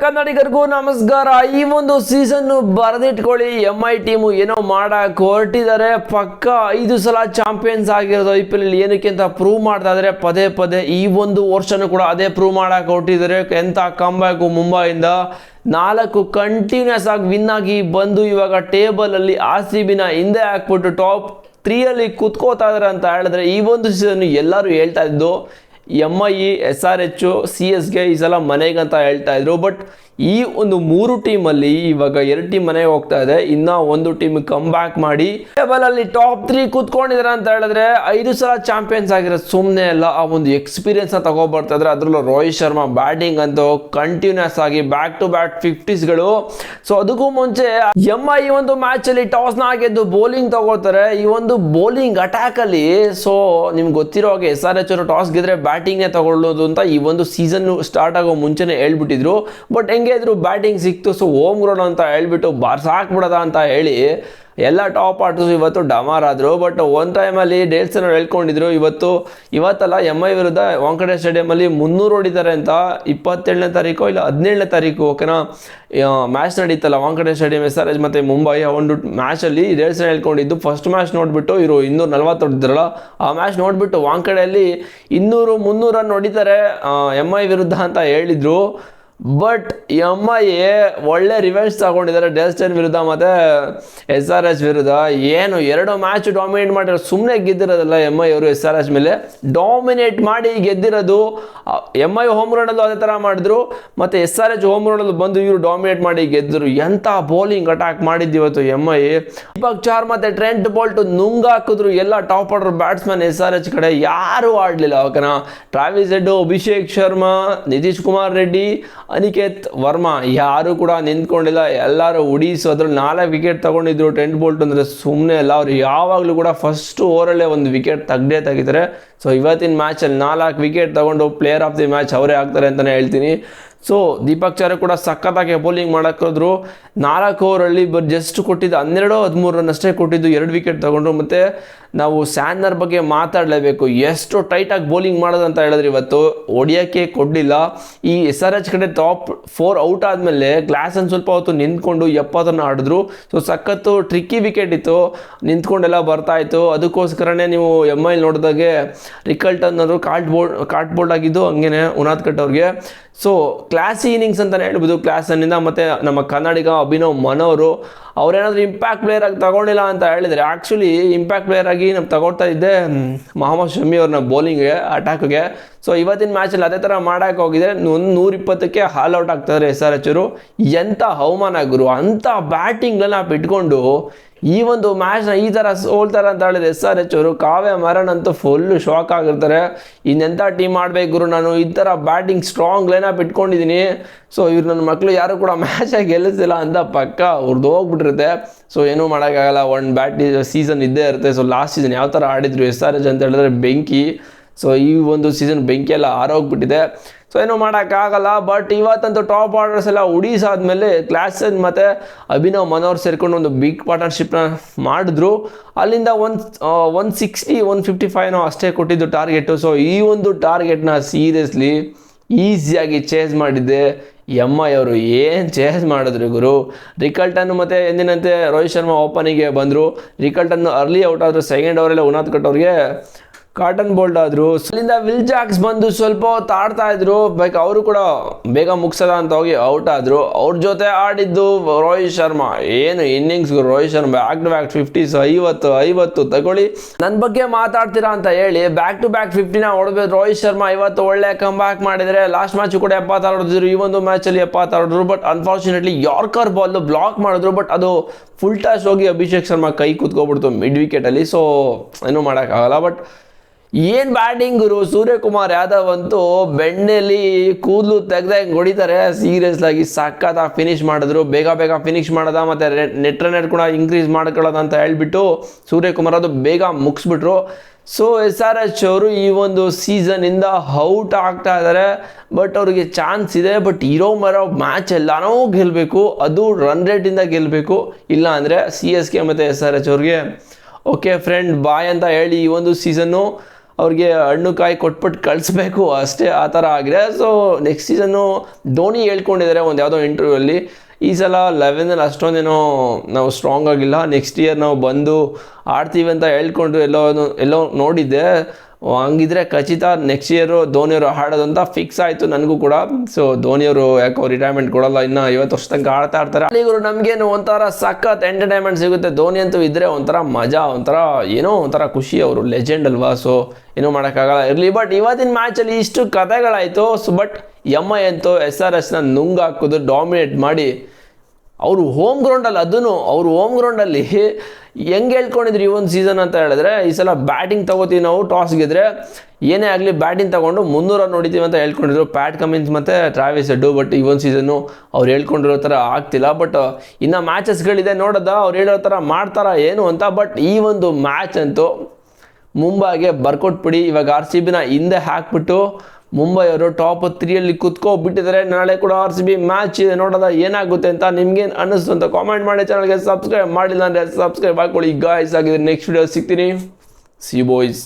ಕನ್ನಡಿಗರಿಗೂ ನಮಸ್ಕಾರ. ಈ ಒಂದು ಸೀಸನ್ ಬರೆದಿಟ್ಕೊಳ್ಳಿ, MI ಟೀಮು ಏನೋ ಮಾಡಕ್ ಹೊರಟಿದ್ದಾರೆ. ಪಕ್ಕ 5 ಸಲ ಚಾಂಪಿಯನ್ಸ್ ಆಗಿರೋದು IPL ಏನಕ್ಕೆ ಅಂತ ಪ್ರೂವ್ ಮಾಡ್ತಾ ಇದ್ದಾರೆ ಪದೇ ಪದೇ. ಈ ಒಂದು ವರ್ಷನೂ ಕೂಡ ಅದೇ ಪ್ರೂವ್ ಮಾಡಕ್ ಹೊರಟಿದ್ದಾರೆ. ಎಂತ ಕಂಬ್ಯಾಕು ಮುಂಬೈಯಿಂದ 4 ಕಂಟಿನ್ಯೂಸ್ ಆಗಿ ವಿನ್ ಆಗಿ ಬಂದು ಇವಾಗ ಟೇಬಲ್ ಅಲ್ಲಿ RCBನ ಹಿಂದೆ ಹಾಕ್ಬಿಟ್ಟು ಟಾಪ್ 3 ಅಲ್ಲಿ ಕುತ್ಕೋತಾ ಇದಾರೆ ಅಂತ ಹೇಳಿದ್ರೆ, ಈ ಒಂದು ಸೀಸನ್ ಎಲ್ಲರೂ ಹೇಳ್ತಾ ಇದ್ದು MI, SRH, CSK ಈ ಸಲ ಮನೆಗೆ ಅಂತ ಹೇಳ್ತಾ ಇದ್ರು. ಬಟ್ ಈ ಒಂದು 3 ಟೀಮಲ್ಲಿ ಇವಾಗ 2 ಟೀಮ್ ಮನೆಗೆ ಹೋಗ್ತಾ ಇದೆ, ಇನ್ನ ಒಂದು ಟೀಮ್ ಕಮ್ ಬ್ಯಾಕ್ ಮಾಡಿ ಟೇಬಲ್ ಅಲ್ಲಿ ಟಾಪ್ 3 ಕೂತ್ಕೊಂಡಿದ್ದಾರೆ ಅಂತ ಹೇಳಿದ್ರೆ 5 ಸಲ ಚಾಂಪಿಯನ್ಸ್ ಆಗಿರೋದು ಸುಮ್ಮನೆ ಅಲ್ಲ. ಆ ಒಂದು ಎಕ್ಸ್ಪೀರಿಯನ್ಸ್ ತಗೊಬರ್ತಾ ಇದ್ರೆ. ಅದರಲ್ಲೂ ರೋಹಿತ್ ಶರ್ಮಾ ಬ್ಯಾಟಿಂಗ್ ಅಂತೂ ಕಂಟಿನ್ಯೂಸ್ ಆಗಿ ಬ್ಯಾಕ್ ಟು ಬ್ಯಾಕ್ 50ಸ್ಗಳು. ಸೊ ಅದಕ್ಕೂ ಮುಂಚೆ MI ಈ ಒಂದು ಮ್ಯಾಚ್ ಅಲ್ಲಿ ಟಾಸ್ ನ ಗೆದ್ದು ಬೌಲಿಂಗ್ ತಗೋತಾರೆ. ಈ ಒಂದು ಬೌಲಿಂಗ್ ಅಟ್ಯಾಕ್ ಅಲ್ಲಿ ಸೊ ನಿಮ್ಗೆ ಗೊತ್ತಿರೋ ಹಾಗೆ SRH ಅವರು ಟಾಸ್ ಗೆದ್ರೆ ಬ್ಯಾಟಿಂಗ್ ನೇ ತಗೊಳ್ಳೋದು ಅಂತ ಈ ಒಂದು ಸೀಸನ್ ಸ್ಟಾರ್ಟ್ ಆಗೋ ಮುಂಚೆನೆ ಹೇಳ್ಬಿಟ್ಟಿದ್ರು. ಬಟ್ ಹೆಂಗಿದ್ರು ಬ್ಯಾಟಿಂಗ್ ಸಿಕ್ತು, ಸೊ ಹೋಮ್ ಗ್ರೌಂಡ್ ಅಂತ ಹೇಳ್ಬಿಟ್ಟು ಸಾಕ್ಬಿಡೋದ ಅಂತ ಹೇಳಿ ಎಲ್ಲ ಟಾಪ್ ಆರ್ಟರ್ಸ್ ಇವತ್ತು ಡಮಾರ್ ಆದರು. ಬಟ್ ಒಂದು ಟೈಮಲ್ಲಿ ಡೇಲ್ಸನ್ ಹೇಳ್ಕೊಂಡಿದ್ರು ಇವತ್ತಲ್ಲ MI ವಿರುದ್ಧ ವಾಂಕಡೆ ಸ್ಟೇಡಿಯಮಲ್ಲಿ 300 ಹೊಡಿತಾರೆ ಅಂತ. 27ನೇ ತಾರೀಕು ಇಲ್ಲ 17ನೇ ತಾರೀಕು ಓಕೆನಾ ಮ್ಯಾಚ್ ನಡೀತಲ್ಲ ವಾಂಕಡೆ ಸ್ಟೇಡಿಯಂ SRH ಮತ್ತು ಮುಂಬೈ. ಆ ಒಂದು ಮ್ಯಾಚಲ್ಲಿ ಡೇಲ್ಸನ್ ಹೇಳ್ಕೊಂಡಿದ್ದು ಫಸ್ಟ್ ಮ್ಯಾಚ್ ನೋಡಿಬಿಟ್ಟು ಇವರು 240 ಹೊಡಿದ್ರಲ್ಲ, ಆ ಮ್ಯಾಚ್ ನೋಡಿಬಿಟ್ಟು ವಾಂಕಡೆಯಲ್ಲಿ 200-300 ರನ್ ಹೊಡಿತಾರೆ MI ವಿರುದ್ಧ ಅಂತ ಹೇಳಿದರು. ಬಟ್ MI ಒಳ್ಳೆ ರಿವೆಂಜ್ ತಗೊಂಡಿದ್ದಾರೆ ಡೇಲ್ಸ್ಟನ್ ವಿರುದ್ಧ ಮತ್ತು SRH ವಿರುದ್ಧ. ಏನು 2 ಮ್ಯಾಚ್ ಡಾಮಿನೇಟ್ ಮಾಡಿರೋ, ಸುಮ್ಮನೆ ಗೆದ್ದಿರೋದಲ್ಲ MI ಅವರು SRH ಮೇಲೆ ಡಾಮಿನೇಟ್ ಮಾಡಿ ಗೆದ್ದಿರೋದು. MI ಹೋಮ್ ಗ್ರೌಂಡಲ್ಲೂ ಅದೇ ಥರ ಮಾಡಿದ್ರು, ಮತ್ತು SRH ಹೋಮ್ ಗ್ರೌಂಡಲ್ಲೂ ಬಂದು ಇವರು ಡಾಮಿನೇಟ್ ಮಾಡಿ ಗೆದ್ದರು. ಎಂಥ ಬೌಲಿಂಗ್ ಅಟ್ಯಾಕ್ ಮಾಡಿದ್ದು ಇವತ್ತು MI. ದೀಪಕ್ ಚಾರ್ ಮತ್ತು ಟ್ರೆಂಟ್ ಬೋಲ್ಟ್ ನುಂಗಾಕಿದ್ರು ಎಲ್ಲ ಟಾಪ್ ಆರ್ಡರ್ ಬ್ಯಾಟ್ಸ್ಮನ್ SRH ಕಡೆ. ಯಾರೂ ಆಡಲಿಲ್ಲ ಓಕೆನಾ. ಟ್ರಾವಿಸ್ ಹೆಡ್, ಅಭಿಷೇಕ್ ಶರ್ಮಾ, ನಿತೀಶ್ ಕುಮಾರ್ ರೆಡ್ಡಿ, ಅನಿಕೇತ್ ವರ್ಮಾ ಯಾರು ಕೂಡ ನಿಂತ್ಕೊಂಡಿಲ್ಲ. ಎಲ್ಲರೂ ಉಡೀಸೋದ್ರು. 4 ವಿಕೆಟ್ ತಗೊಂಡಿದ್ರು. ಟ್ರೆಂಟ್ ಬೋಲ್ಟ್ ಅಂದರೆ ಸುಮ್ಮನೆ ಅಲ್ಲ, ಅವ್ರು ಯಾವಾಗಲೂ ಕೂಡ ಫಸ್ಟ್ ಓವರಲ್ಲೇ ಒಂದು ವಿಕೆಟ್ ತೆಗಿತಾರೆ. ಸೊ ಇವತ್ತಿನ ಮ್ಯಾಚಲ್ಲಿ 4 ವಿಕೆಟ್ ತಗೊಂಡು ಪ್ಲೇಯರ್ ಆಫ್ ದಿ ಮ್ಯಾಚ್ ಅವರೇ ಆಗ್ತಾರೆ ಅಂತಲೇ ಹೇಳ್ತೀನಿ. ಸೊ ದೀಪಕ್ ಚಾರ್ ಕೂಡ ಸಖತ್ತಾಗಿ ಬೌಲಿಂಗ್ ಮಾಡೋಕ್ಕೋದ್ರು. 4 ಓವರಲ್ಲಿ ಜಸ್ಟ್ ಕೊಟ್ಟಿದ್ದು 12-13 ರನ್ ಅಷ್ಟೇ ಕೊಟ್ಟಿದ್ದು, 2 ವಿಕೆಟ್ ತಗೊಂಡ್ರು. ಮತ್ತು ನಾವು ಸ್ಯಾನ್ನರ್ ಬಗ್ಗೆ ಮಾತಾಡಲೇಬೇಕು. ಎಷ್ಟು ಟೈಟಾಗಿ ಬೌಲಿಂಗ್ ಮಾಡೋದು ಅಂತ ಹೇಳಿದ್ರೆ ಇವತ್ತು ಹೊಡಿಯೋಕ್ಕೆ ಕೊಡಲಿಲ್ಲ. ಈ SRH ಕಡೆ ಟಾಪ್ 4 ಔಟ್ ಆದಮೇಲೆ ಗ್ಲಾಸನ್ ಸ್ವಲ್ಪ ಹೊತ್ತು ನಿಂತ್ಕೊಂಡು 70 ರನ್ ಆಡಿದ್ರು. ಸೊ ಸಖತ್ತು ಟ್ರಿಕ್ಕಿ ವಿಕೆಟ್ ಇತ್ತು, ನಿಂತ್ಕೊಂಡೆಲ್ಲ ಬರ್ತಾಯಿತ್ತು. ಅದಕ್ಕೋಸ್ಕರನೇ ನೀವು MI ನೋಡಿದಾಗೆ ರಿಕಲ್ಟನ್ ಅವರು ಕಾಟ್ ಬೋಲ್ಡ್ ಆಗಿದ್ದು, ಹಂಗೇನೆ ಉನಾದ್ಕಟ್ ಅವ್ರಿಗೆ. ಸೊ ಕ್ಲಾಸಿ ಇನ್ನಿಂಗ್ಸ್ ಅಂತಲೇ ಹೇಳ್ಬೋದು ಕ್ಲಾಸನ್ನಿಂದ. ಮತ್ತು ನಮ್ಮ ಕನ್ನಡಿಗ ಅಭಿನವ್ ಮನೋರು ಅವ್ರೇನಾದರೂ ಇಂಪ್ಯಾಕ್ಟ್ ಪ್ಲೇಯರ್ ಆಗಿ ತಗೊಂಡಿಲ್ಲ ಅಂತ ಹೇಳಿದರೆ, ಆ್ಯಕ್ಚುಲಿ ಇಂಪ್ಯಾಕ್ಟ್ ಪ್ಲೇಯರ್ ಆಗಿ ನಾವು ತಗೊಳ್ತಾ ಇದ್ದೆ ಮೊಹಮ್ಮದ್ ಶಮಿ ಅವ್ರನ್ನ ಬೌಲಿಂಗ್ಗೆ, ಅಟ್ಯಾಕ್ಗೆ. ಸೊ ಇವತ್ತಿನ ಮ್ಯಾಚಲ್ಲಿ ಅದೇ ಥರ ಮಾಡೋಕ್ಕೆ ಹೋಗಿದೆ. 120ಕ್ಕೆ ಹಾಲ್ ಔಟ್ ಆಗ್ತಾರೆ SRH ಅವರು. ಎಂಥ ಅವಮಾನ ಗುರು, ಅಂಥ ಬ್ಯಾಟಿಂಗ್ನೆಲ್ಲ ಬಿಟ್ಕೊಂಡು ಈ ಒಂದು ಮ್ಯಾಚ್ನ ಈ ಥರ ಸೋಲ್ತಾರೆ ಅಂತ ಹೇಳಿದ್ರೆ SRH ಅವರು. ಕಾವ್ಯ ಮರನ್ ಅಂತೂ ಫುಲ್ಲು ಶಾಕ್ ಆಗಿರ್ತಾರೆ. ಇನ್ನೆಂಥ ಟೀಮ್ ಆಡಬೇಕು ಗುರು, ನಾನು ಈ ಥರ ಬ್ಯಾಟಿಂಗ್ ಸ್ಟ್ರಾಂಗ್ ಲೈನಪ್ ಇಟ್ಕೊಂಡಿದ್ದೀನಿ. ಸೊ ಇವ್ರು ನನ್ನ ಮಕ್ಕಳು ಯಾರು ಕೂಡ ಮ್ಯಾಚಾಗಿ ಗೆಲ್ಲಿಸಿಲ್ಲ ಅಂತ ಪಕ್ಕ ಅವ್ರದ್ದು ಹೋಗ್ಬಿಟ್ಟಿರುತ್ತೆ. ಸೊ ಏನೂ ಮಾಡೋಕ್ಕಾಗಲ್ಲ, ಒಂದು ಸೀಸನ್ ಇದ್ದೇ ಇರುತ್ತೆ. ಸೊ ಲಾಸ್ಟ್ ಸೀಸನ್ ಯಾವ ಥರ ಆಡಿದ್ರು SRH ಅಂತ ಹೇಳಿದ್ರೆ ಬೆಂಕಿ. ಸೊ ಈ ಒಂದು ಸೀಸನ್ ಬೆಂಕಿ ಎಲ್ಲ ಆರೋಗ್ಬಿಟ್ಟಿದೆ. ಸೊ ಏನೂ ಮಾಡೋಕ್ಕಾಗಲ್ಲ. ಬಟ್ ಇವತ್ತಂತೂ ಟಾಪ್ ಆರ್ಡರ್ಸ್ ಎಲ್ಲ ಉಡೀಸಾದ್ಮೇಲೆ ಕ್ಲಾಸನ್ ಮತ್ತು ಅಭಿನವ್ ಮನೋರ್ ಸೇರ್ಕೊಂಡು ಒಂದು ಬಿಗ್ ಪಾರ್ಟ್ನರ್ಶಿಪ್ನ ಮಾಡಿದ್ರು. ಅಲ್ಲಿಂದ 160-155 ಅಷ್ಟೇ ಕೊಟ್ಟಿದ್ದು ಟಾರ್ಗೆಟು. ಸೊ ಈ ಒಂದು ಟಾರ್ಗೆಟ್ನ ಸೀರಿಯಸ್ಲಿ ಈಸಿಯಾಗಿ ಚೇಸ್ ಮಾಡಿದ್ದೆ MI ಅವರು. ಏನು ಚೇಸ್ ಮಾಡಿದ್ರು ಗುರು. ರಿಕಲ್ಟನ್ ಮತ್ತು ಎಂದಿನಂತೆ ರೋಹಿತ್ ಶರ್ಮಾ ಓಪನಿಗೆ ಬಂದರು. ರಿಕಲ್ಟನ್ ಅರ್ಲಿ ಔಟ್ ಆದರು. ಸೆಕೆಂಡ್ ಓವರಲ್ಲೇ ಉನಾದ್ಕಟ್ ಅವ್ರಿಗೆ ಕಾಟನ್ ಬೋಲ್ಡ್ ಆದರು. ಅಲ್ಲಿಂದ ವಿಲ್ ಜಾಕ್ಸ್ ಬಂದು ಸ್ವಲ್ಪ ಹೊತ್ತು ಆಡ್ತಾ ಇದ್ರು. ಅವರು ಕೂಡ ಬೇಗ ಮುಗಿಸೋದ ಅಂತ ಹೋಗಿ ಔಟ್ ಆದರು. ಅವ್ರ ಜೊತೆ ಆಡಿದ್ದು ರೋಹಿತ್ ಶರ್ಮಾ. ಏನು ಇನ್ನಿಂಗ್ಸ್ಗೂ Rohit Sharma back to back 50s 50 ತಗೊಳ್ಳಿ. ನನ್ನ ಬಗ್ಗೆ ಮಾತಾಡ್ತೀರಾ ಅಂತ ಹೇಳಿ ಬ್ಯಾಕ್ ಟು ಬ್ಯಾಕ್ 50ನ ಹೊಡೆದ್ಬೇಕು ರೋಹಿತ್ ಶರ್ಮಾ. ಇವತ್ತು ಒಳ್ಳೆ ಕಮ್ ಬ್ಯಾಕ್ ಮಾಡಿದರೆ. ಲಾಸ್ಟ್ ಮ್ಯಾಚ್ ಕೂಡ 76 ಹೊಡೆದಿದ್ರು, ಈ ಒಂದು ಮ್ಯಾಚಲ್ಲಿ 76 ಹೊಡೆದ್ರು. But unfortunately yorker ball block ಮಾಡಿದ್ರು. ಬಟ್ ಅದು ಫುಲ್ ಟಾಸ್ ಹೋಗಿ ಅಭಿಷೇಕ್ ಶರ್ಮಾ ಕೈ ಕೂತ್ಕೊಬಿಡ್ತು ಮಿಡ್ ವಿಕೆಟಲ್ಲಿ. ಸೊ ಏನೂ ಮಾಡೋಕ್ಕಾಗಲ್ಲ. ಬಟ್ ಏನು ಬ್ಯಾಟಿಂಗ್ ಗುರು. ಸೂರ್ಯಕುಮಾರ್ ಯಾದವ್ ಅಂತೂ ಬೆಣ್ಣೆಲಿ ಕೂದಲು ತೆಗ್ದಂಗೆ ಹೊಡಿತಾರೆ. ಸೀರಿಯಸ್ಲಾಗಿ ಸಖತ್ತಾಗಿ ಫಿನಿಶ್ ಮಾಡಿದ್ರು. ಬೇಗ ಫಿನಿಶ್ ಮಾಡೋದ ಮತ್ತು ನೆಟ್ ರನ್ ಕೂಡ ಇನ್ಕ್ರೀಸ್ ಮಾಡ್ಕೊಳ್ಳೋದು ಅಂತ ಹೇಳ್ಬಿಟ್ಟು ಸೂರ್ಯಕುಮಾರ್ ಅದು ಬೇಗ ಮುಗಿಸ್ಬಿಟ್ರು. ಸೊ SRH ಅವರು ಈ ಒಂದು ಸೀಸನಿಂದ ಔಟ್ ಆಗ್ತಾ ಇದ್ದಾರೆ. ಬಟ್ ಅವ್ರಿಗೆ ಚಾನ್ಸ್ ಇದೆ. ಬಟ್ ಇರೋ ಮ್ಯಾಚ್ ಎಲ್ಲನೂ ಗೆಲ್ಲಬೇಕು, ಅದು ರನ್ ರೇಟಿಂದ ಗೆಲ್ಲಬೇಕು. ಇಲ್ಲ ಅಂದರೆ CSK ಮತ್ತು SRH ಅವ್ರಿಗೆ ಓಕೆ ಫ್ರೆಂಡ್ ಬಾಯ್ ಅಂತ ಹೇಳಿ ಈ ಒಂದು ಸೀಸನ್ನು ಅವ್ರಿಗೆ ಹಣ್ಣು ಕಾಯಿ ಕೊಟ್ಬಿಟ್ಟು ಕಳಿಸ್ಬೇಕು ಅಷ್ಟೇ, ಆ ಥರ ಆಗಿದೆ. ಸೊ ನೆಕ್ಸ್ಟ್ ಸೀಸನ್ನು ಧೋನಿ ಹೇಳ್ಕೊಂಡಿದ್ದಾರೆ ಒಂದು ಯಾವುದೋ ಇಂಟರ್ವ್ಯೂಲ್ಲಿ, ಈ ಸಲ 11 ಅಷ್ಟೊಂದೇನೋ ನಾವು ಸ್ಟ್ರಾಂಗ್ ಆಗಿಲ್ಲ, ನೆಕ್ಸ್ಟ್ ಇಯರ್ ನಾವು ಬಂದು ಆಡ್ತೀವಿ ಅಂತ ಹೇಳ್ಕೊಂಡು ಎಲ್ಲೋ ನೋಡಿದ್ದೆ. ಹಂಗಿದ್ರೆ ಖಚಿತ ನೆಕ್ಸ್ಟ್ ಇಯರು ಧೋನಿಯವರು ಆಡೋದು ಅಂತ ಫಿಕ್ಸ್ ಆಯಿತು ನನಗೂ ಕೂಡ. ಸೊ ಧೋನಿಯವರು ಯಾಕೋ ರಿಟೈರ್ಮೆಂಟ್ ಕೊಡಲ್ಲ, ಇನ್ನು 50 ವರ್ಷ ತನಕ ಆಡ್ತಾ ಇರ್ತಾರೆ. ಅಲ್ಲಿಗರು ನಮಗೇನು ಒಂಥರ ಸಖತ್ ಎಂಟರ್ಟೈನ್ಮೆಂಟ್ ಸಿಗುತ್ತೆ. ಧೋನಿ ಅಂತೂ ಇದ್ದರೆ ಒಂಥರ ಮಜಾ, ಒಂಥರ ಏನೋ ಒಂಥರ ಖುಷಿ, ಅವರು ಲೆಜೆಂಡ್ ಅಲ್ವಾ. ಸೊ ಏನೂ ಮಾಡೋಕ್ಕಾಗಲ್ಲ ಇರಲಿ. ಬಟ್ ಇವತ್ತಿನ ಮ್ಯಾಚಲ್ಲಿ ಇಷ್ಟು ಕಥೆಗಳಾಯಿತು. ಸೊ ಬಟ್ MI ಅಂತೂ SRHನ ನುಂಗಾಕೋದು, ಡಾಮಿನೇಟ್ ಮಾಡಿ ಅವರು ಹೋಮ್ ಗ್ರೌಂಡಲ್ಲಿ, ಅದನ್ನು ಅವರು ಹೋಮ್ ಗ್ರೌಂಡಲ್ಲಿ ಹೆಂಗೆ ಹೇಳ್ಕೊಂಡಿದ್ರು ಈ ಒಂದು ಸೀಸನ್ ಅಂತ ಹೇಳಿದ್ರೆ, ಈ ಸಲ ಬ್ಯಾಟಿಂಗ್ ತೊಗೋತೀವಿ ನಾವು, ಟಾಸ್ ಗೆದ್ರೆ ಏನೇ ಆಗಲಿ ಬ್ಯಾಟಿಂಗ್ ತೊಗೊಂಡು 300 ರನ್ ಹೊಡಿತೀವಿ ಅಂತ ಹೇಳ್ಕೊಂಡಿದ್ರು ಪ್ಯಾಟ್ ಕಮಿನ್ಸ್ ಮತ್ತು ಟ್ರಾವಿಸ್ ಹೆಡ್. ಬಟ್ ಈ ಒಂದು ಸೀಸನ್ನು ಅವ್ರು ಹೇಳ್ಕೊಂಡಿರೋ ಥರ ಆಗ್ತಿಲ್ಲ. ಬಟ್ ಇನ್ನು ಮ್ಯಾಚಸ್ಗಳಿದೆ ನೋಡೋದ, ಅವ್ರು ಹೇಳೋ ಥರ ಮಾಡ್ತಾರಾ ಏನು ಅಂತ. ಬಟ್ ಈ ಒಂದು ಮ್ಯಾಚ್ ಅಂತೂ ಮುಂಬೈಗೆ ಬರ್ಕೊಟ್ಬಿಡಿ. ಇವಾಗ RCBನ ಹಿಂದೆ ಹಾಕ್ಬಿಟ್ಟು ಮುಂಬೈ ಅವರು ಟಾಪ್ 3 ಕುತ್ಕೋಬಿಟ್ಟಿದ್ದಾರೆ. ನಾಳೆ ಕೂಡ RCB ಮ್ಯಾಚ್ ಇದೆ, ನೋಡೋದ ಏನಾಗುತ್ತೆ ಅಂತ. ನಿಮ್ಗೇನು ಅನ್ನಿಸ್ತು ಅಂತ ಕಾಮೆಂಟ್ ಮಾಡಿ. ಚಾನಲ್ಗೆ ಸಬ್ಸ್ಕ್ರೈಬ್ ಮಾಡಿಲ್ಲ ಅಂದರೆ ಸಬ್ಸ್ಕ್ರೈಬ್ ಹಾಕೊಳ್ಳಿ ಗಾಯ್ಸ್. ಆಗಿದ್ರೆ ನೆಕ್ಸ್ಟ್ ವಿಡಿಯೋ ಸಿಗ್ತೀನಿ. C boys.